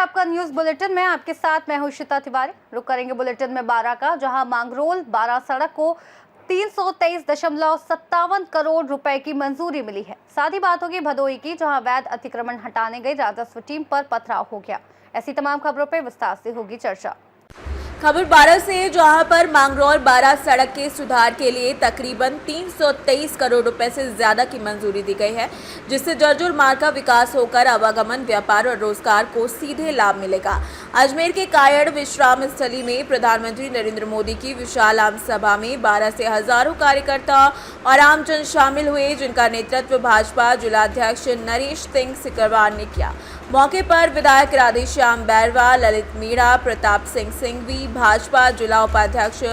आपका news bulletin में। आपके साथ मैं हूं श्वेता तिवारी। रुक करेंगे बुलेटिन में बारा का, जहां मांगरोल बारा सड़क को 323.57 करोड़ रुपए की मंजूरी मिली है। साथ ही बात होगी भदोही की, जहां अवैध अतिक्रमण हटाने गई राजस्व टीम पर पथराव हो गया। ऐसी तमाम खबरों पर विस्तार से होगी चर्चा। खबर 12 से, जहां पर मांगरोल बारा सड़क के सुधार के लिए तकरीबन 323 करोड़ रुपए से ज्यादा की मंजूरी दी गई है, जिससे जर्जर मार्ग का विकास होकर आवागमन, व्यापार और रोजगार को सीधे लाभ मिलेगा। अजमेर के कायड़ विश्राम स्थली में प्रधानमंत्री नरेंद्र मोदी की विशाल आम सभा में 12 से हजारों कार्यकर्ता और आमजन शामिल हुए, जिनका नेतृत्व भाजपा जिलाध्यक्ष नरेश सिंह सिकरवार ने किया। मौके पर विधायक राधेश्याम बैरवा, ललित मीणा, प्रताप सिंह सिंघवी, भाजपा जिला उपाध्यक्ष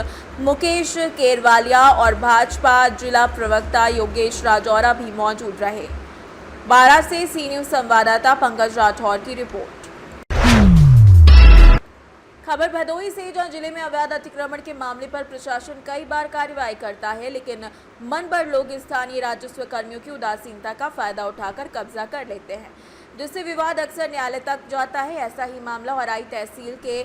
मुकेश केरवालिया और भाजपा जिला प्रवक्ता योगेश राजौरा भी मौजूद रहे। 12 से सी न्यूज संवाददाता पंकज राठौर की रिपोर्ट। खबर भदोही से, जहां जिले में अवैध अतिक्रमण के मामले पर प्रशासन कई बार कार्रवाई करता है, लेकिन मनभर लोग स्थानीय राजस्व कर्मियों की उदासीनता का फायदा उठाकर कब्जा कर लेते हैं, जिससे विवाद अक्सर न्यायालय तक जाता है। ऐसा ही मामला हराई तहसील के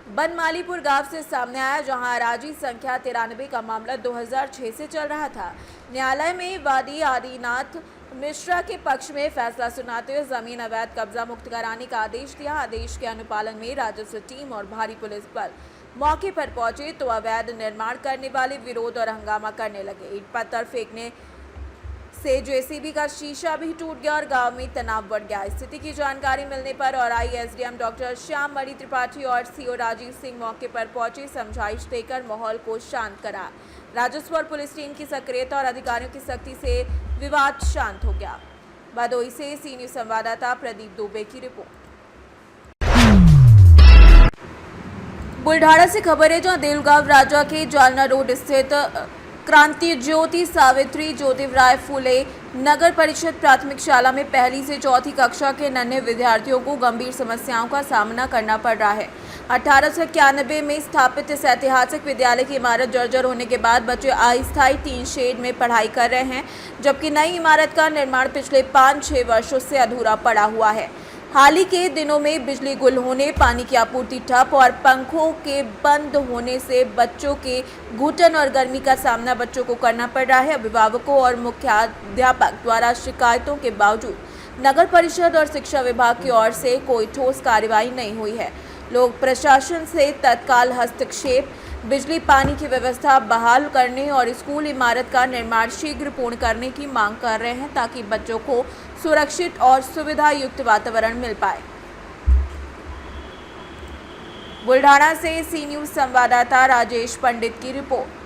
बनमालीपुर गांव से सामने आया, जहां अराजी संख्या 93 का मामला 2006 से चल रहा था। न्यायालय में वादी आदिनाथ मिश्रा के पक्ष में फैसला सुनाते हुए जमीन अवैध कब्जा मुक्त कराने का आदेश दिया। आदेश के अनुपालन में राजस्व टीम और भारी पुलिस बल मौके पर पहुंचे तो अवैध निर्माण करने वाले विरोध और हंगामा करने लगे। ईंट पत्थर फेंकने से जेसीबी का शीशा भी टूट गया और गांव में तनाव बढ़ गया। स्थिति की जानकारी मिलने पर औराई एसडीएम डॉक्टर श्याम मणि त्रिपाठी और सीओ राजीव सिंह मौके पर पहुंचे, समझाइश देकर माहौल को शांत करा। राजस्व और पुलिस टीम की सक्रियता और अधिकारियों की सख्ती से विवाद शांत हो गया। भदोही से सी न्यूज संवाददाता प्रदीप दुबे की रिपोर्ट। बुल्ढाना से खबर है, जहां देवगांव राजा के जालना रोड स्थित क्रांति ज्योति सावित्री ज्योतिराव फूले नगर परिषद प्राथमिक शाला में पहली से चौथी कक्षा के नन्हे विद्यार्थियों को गंभीर समस्याओं का सामना करना पड़ रहा है। 1891 में स्थापित इस ऐतिहासिक विद्यालय की इमारत जर्जर होने के बाद बच्चे अस्थायी टीन शेड में पढ़ाई कर रहे हैं, जबकि नई इमारत का निर्माण पिछले 5-6 वर्षों से अधूरा पड़ा हुआ है। हाल ही के दिनों में बिजली गुल होने, पानी की आपूर्ति ठप और पंखों के बंद होने से बच्चों के घुटन और गर्मी का सामना बच्चों को करना पड़ रहा है। अभिभावकों और मुख्याध्यापक द्वारा शिकायतों के बावजूद नगर परिषद और शिक्षा विभाग की ओर से कोई ठोस कार्रवाई नहीं हुई है। लोग प्रशासन से तत्काल हस्तक्षेप, बिजली पानी की व्यवस्था बहाल करने और स्कूल इमारत का निर्माण शीघ्र पूर्ण करने की मांग कर रहे हैं, ताकि बच्चों को सुरक्षित और सुविधा युक्त वातावरण मिल पाए। बुल्ढाना से सी न्यूज संवाददाता राजेश पंडित की रिपोर्ट।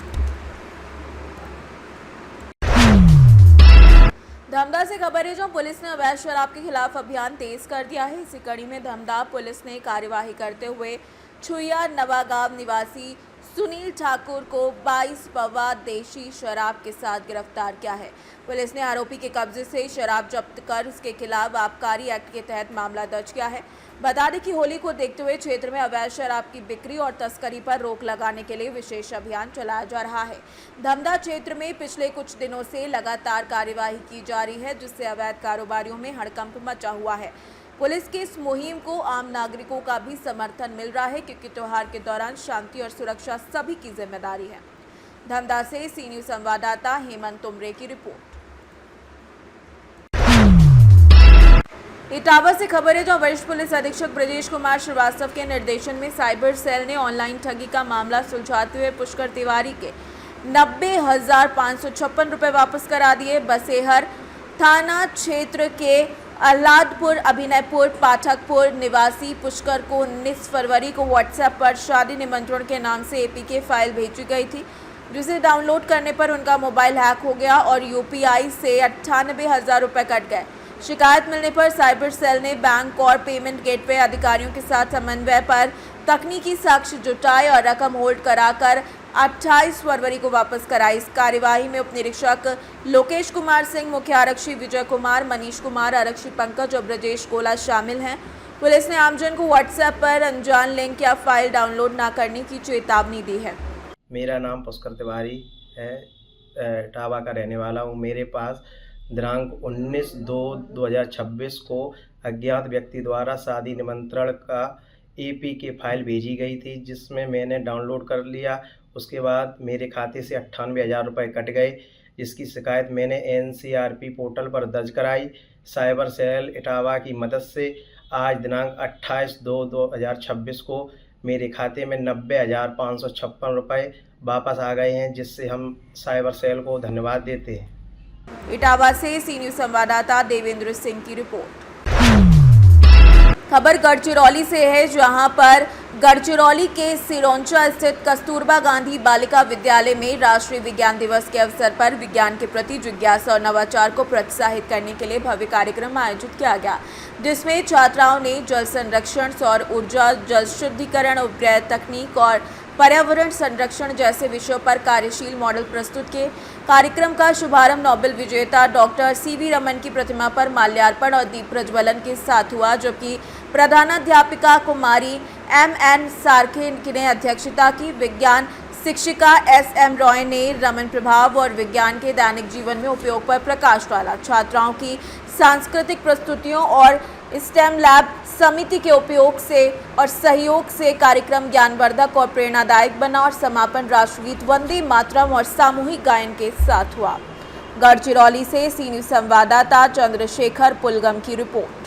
धमदा से खबर है, जो पुलिस ने अवैध शराब के खिलाफ अभियान तेज कर दिया है। इसी कड़ी में धमदा पुलिस ने कार्यवाही करते हुए छुया नवागांव निवासी सुनील ठाकुर को 22 पवा देशी शराब के साथ गिरफ्तार किया है। पुलिस ने आरोपी के कब्जे से शराब जब्त कर उसके खिलाफ आबकारी एक्ट के तहत मामला दर्ज किया है। बता दें कि होली को देखते हुए क्षेत्र में अवैध शराब की बिक्री और तस्करी पर रोक लगाने के लिए विशेष अभियान चलाया जा रहा है। धमदा क्षेत्र में पिछले कुछ दिनों से लगातार कार्यवाही की जा रही है, जिससे अवैध कारोबारियों में हड़कंप मचा हुआ है। पुलिस की इस मुहिम को आम नागरिकों का भी समर्थन मिल रहा है, क्योंकि त्योहार के दौरान शांति और सुरक्षा सभी की जिम्मेदारी है। धमदा से सी न्यूज संवाददाता हेमंत तुमरे की रिपोर्ट। इटावा से खबर है, जो वरिष्ठ पुलिस अधीक्षक ब्रजेश कुमार श्रीवास्तव के निर्देशन में साइबर सेल ने ऑनलाइन ठगी का मामला सुलझाते हुए पुष्कर तिवारी के 90,556 रुपए वापस करा दिए। बसेहर थाना क्षेत्र के आह्लादपुर अभिनयपुर पाठकपुर निवासी पुष्कर को 19 फरवरी को व्हाट्सएप पर शादी निमंत्रण के नाम से एपीके फाइल भेजी गई थी, जिसे डाउनलोड करने पर उनका मोबाइल हैक हो गया और यूपीआई से 98,000 रुपए कट गए। शिकायत मिलने पर साइबर सेल ने बैंक और पेमेंट गेटवे अधिकारियों के साथ समन्वय पर तकनीकी साक्ष्य जुटाए और रकम होल्ड कराकर 28 फरवरी को वापस कराई। इस कार्यवाही में उप निरीक्षक लोकेश कुमार सिंह, मुख्य आरक्षी विजय कुमार, मनीष कुमार, आरक्षी पंकज और ब्रजेश गोला शामिल हैं। पुलिस ने आमजन को व्हाट्सएप पर अनजान लिंक या फाइल डाउनलोड न करने की चेतावनी दी है। मेरा नाम पुष्कर तिवारी है, इटावा का रहने वाला हूँ। मेरे पास दिनांक 19/2/2026 को अज्ञात व्यक्ति द्वारा शादी निमंत्रण का APK फाइल भेजी गई थी, जिसमें मैंने डाउनलोड कर लिया। उसके बाद मेरे खाते से 98,000 रुपये कट गए, जिसकी शिकायत मैंने NCRP पोर्टल पर दर्ज कराई। साइबर सेल इटावा की मदद से आज दिनांक 28/2/2026 को मेरे खाते में 90,556 रुपये वापस आ गए हैं, जिससे हम साइबर सेल को धन्यवाद देते हैं। इटावा से सी न्यूज़ संवाददाता देवेंद्र सिंह की रिपोर्ट। खबर गढ़चिरौली से है, जहां पर गढ़चिरौली के सिरोंचा स्थित कस्तूरबा गांधी बालिका विद्यालय में राष्ट्रीय विज्ञान दिवस के अवसर पर विज्ञान के प्रति जिज्ञासा और नवाचार को प्रोत्साहित करने के लिए भव्य कार्यक्रम आयोजित किया गया, जिसमें छात्राओं ने जल संरक्षण, सौर ऊर्जा, जल शुद्धिकरण, उपग्रह तकनीक और पर्यावरण संरक्षण जैसे विषयों पर कार्यशील मॉडल प्रस्तुत किए। कार्यक्रम का शुभारंभ नोबेल विजेता डॉक्टर CV रमन की प्रतिमा पर माल्यार्पण और दीप प्रज्वलन के साथ हुआ, जबकि प्रधानाध्यापिका कुमारी MN सार्खे ने अध्यक्षता की। विज्ञान शिक्षिका SM रॉय ने रमन प्रभाव और विज्ञान के दैनिक जीवन में उपयोग पर प्रकाश डाला। छात्राओं की सांस्कृतिक प्रस्तुतियों और स्टेम लैब समिति के उपयोग से और सहयोग से कार्यक्रम ज्ञानवर्धक और प्रेरणादायक बना और समापन राष्ट्रगीत वंदे मातरम और सामूहिक गायन के साथ हुआ। गढ़चिरौली से सी न्यूज़ संवाददाता चंद्रशेखर पुलगम की रिपोर्ट।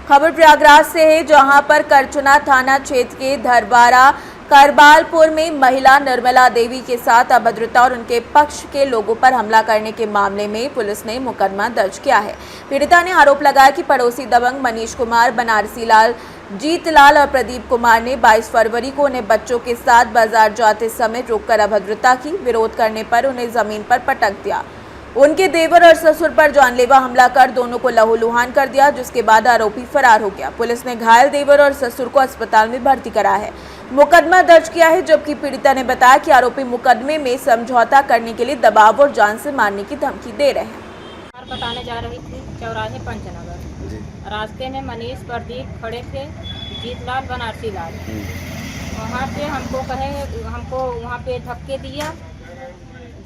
खबर प्रयागराज से है, जहां पर करचना थाना क्षेत्र के धरबारा करबालपुर में महिला निर्मला देवी के साथ अभद्रता और उनके पक्ष के लोगों पर हमला करने के मामले में पुलिस ने मुकदमा दर्ज किया है। पीड़िता ने आरोप लगाया कि पड़ोसी दबंग मनीष कुमार, बनारसी लाल, जीतलाल और प्रदीप कुमार ने 22 फरवरी को उन्हें बच्चों के साथ बाजार जाते समय रोककर अभद्रता की। विरोध करने पर उन्हें जमीन पर पटक दिया। उनके देवर और ससुर पर जानलेवा हमला कर दोनों को लहूलुहान कर दिया, जिसके बाद आरोपी फरार हो गया। पुलिस ने घायल देवर और ससुर को अस्पताल में भर्ती करा है, मुकदमा दर्ज किया है, जबकि पीड़िता ने बताया कि आरोपी मुकदमे में समझौता करने के लिए दबाव और जान से मारने की धमकी दे रहे हैं। बताने जा रही थी चौराहे पंचनगर, रास्ते में मनीष, प्रदीप खड़े थे, जीतलाल, बनारसी लाल। वहाँ पे हमको वहाँ पे धक्के दिया,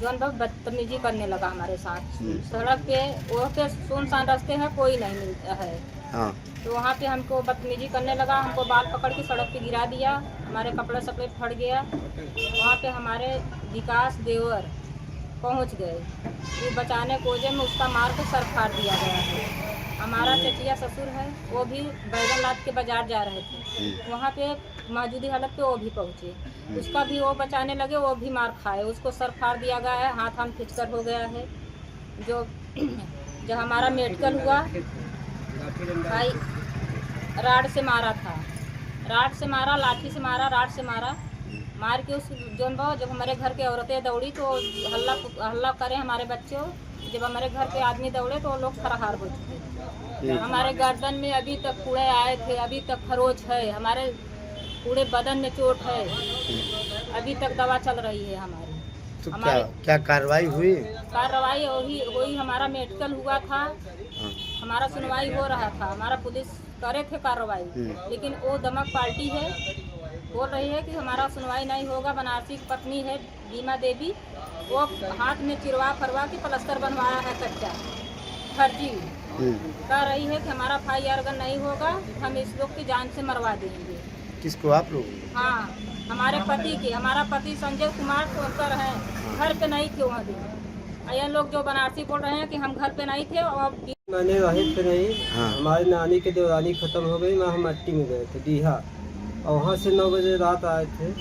जौन बहुत बदतमीजी करने लगा हमारे साथ। सड़क पे वो पे सुनसान रास्ते हैं, कोई नहीं मिलता है। हाँ। तो वहाँ पे हमको बदतमीजी करने लगा, हमको बाल पकड़ के सड़क पे गिरा दिया, हमारे कपड़े सपड़े फट गया। वहाँ पे हमारे विकास देवर पहुँच गए, वो बचाने कोजे में उसका मार के सर फाड़ दिया गया है। हमारा चचिया ससुर है, वो भी बैगन लाद के बाजार जा रहे थे, वहाँ पे मौजूदी हालत पे वो भी पहुँचे, उसका भी वो बचाने लगे, वो भी मार खाए, उसको सर फाड़ दिया गया है, हाथ खिंचकर हो गया है। जो हमारा मेडिकल हुआ भाई राड से मारा था, राड से मारा, लाठी से मारा, राड से मारा, मार के उस जब हमारे घर के औरतें दौड़ी तो हल्ला करे हमारे बच्चों। जब हमारे घर के आदमी दौड़े तो वो लोग फरार हो चुके। हमारे गर्दन में अभी तक कूड़े आए थे, अभी तक खरोच है, हमारे पूरे बदन में चोट है, अभी तक दवा चल रही है हमारी। तो क्या कार्रवाई हुई? कार्रवाई वही हमारा मेडिकल हुआ था, हमारा सुनवाई हो रहा था, हमारा पुलिस करे थे कार्रवाई, लेकिन वो दमक पार्टी है, बोल रही है कि हमारा सुनवाई नहीं होगा। बनारसी की पत्नी है बीमा देवी, वो हाथ में चिरवा फरवा के प्लास्टर बनवाया है कच्चा, फर्जी कह रही है कि हमारा FIR अगर नहीं होगा हम इस लोग की जान से मरवा देंगे। किसको? आप लोग? हाँ, हमारे पति की, हमारा पति संजय कुमार कोकर है, घर पे नहीं थे वहाँ दिन। ये लोग जो बनारसी बोल रहे हैं कि हम घर पे नहीं थे और मैंने रहे थे नहीं। हाँ। हमारी नानी की देवरानी खत्म हो गई, मैं हम मट्टी में गए थे डीहा, और वहाँ से 9 बजे रात आए थे,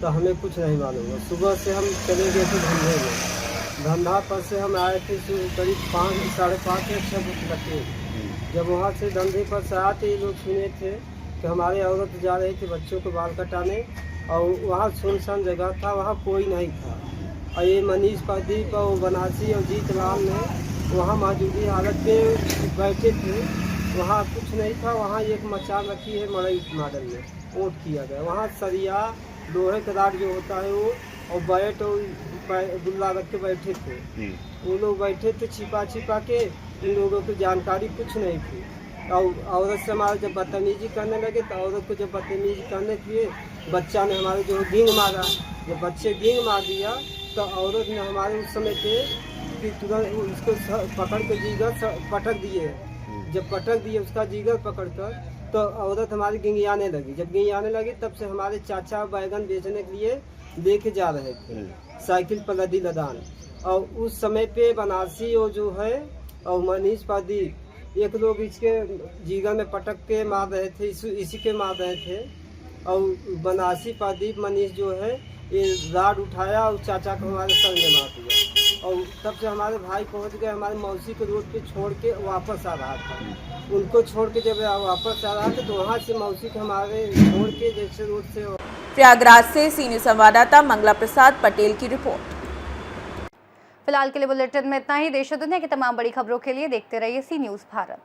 तो हमें कुछ नहीं मालूम है। सुबह से हम चले गए थे धंधे में, धंधा पर से हम आए थे करीब 5, 5:30 या 6 बजे तक। जब वहाँ से धंधे पर से आते ही लोग सुने थे कि हमारे औरत जा रही थी बच्चों को बाल कटाने, और वहाँ सुनसान जगह था, वहाँ कोई नहीं था। और ये मनीष, प्रदीप और बनारसी और जीतलाल ने वहाँ मौजूदी हालत पे बैठे थे, वहाँ कुछ नहीं था। वहाँ एक मचान रखी है मड़ई मॉडल में, वोट किया गया। वहाँ सरिया लोहे का राड जो होता है वो, और बैट और दुल्ला रख के बैठे थे। वो लोग बैठे थे छिपा के, इन लोगों की जानकारी कुछ नहीं थी। और औरत से हमारे जब बदतमीजी करने लगे, तो औरत को जब बदतमीजी करने के लिए बच्चा ने हमारे जो गींग मारा, जब बच्चे गींग मार दिया तो औरत ने हमारे उस समय पे कि तुरंत उसको पकड़ के जीगा पटक दिए, जब पटक दिए उसका जिगर पकड़कर, तो औरत हमारी गिंगियाने लगी। जब गिंगियाने लगी तब से हमारे चाचा बैगन बेचने के लिए लेके जा रहे थे साइकिल पर लदी लदान। और उस समय पे बनारसी वो जो है और मनीष प्रदीप एक लोग इसके जिगर में पटक के मार रहे थे, इसी के मार रहे थे। और बनारसी प्रदीप मनीष जो है ये राड उठाया और चाचा को हमारे सर में मार दिया। और तब से हमारे भाई पहुंच गए हमारे मौसी को रोड पे छोड़ के वापस आ रहा था। उनको छोड़ के जब वापस आ रहा था तो वहाँ से मौसी को हमारे छोड़ के जैसे रोड से। प्रयागराज से सीनियर संवाददाता मंगला प्रसाद पटेल की रिपोर्ट। फिलहाल के लिए बुलेटिन में इतना ही। देश और दुनिया की तमाम बड़ी खबरों के लिए देखते रहिए सी न्यूज़ भारत।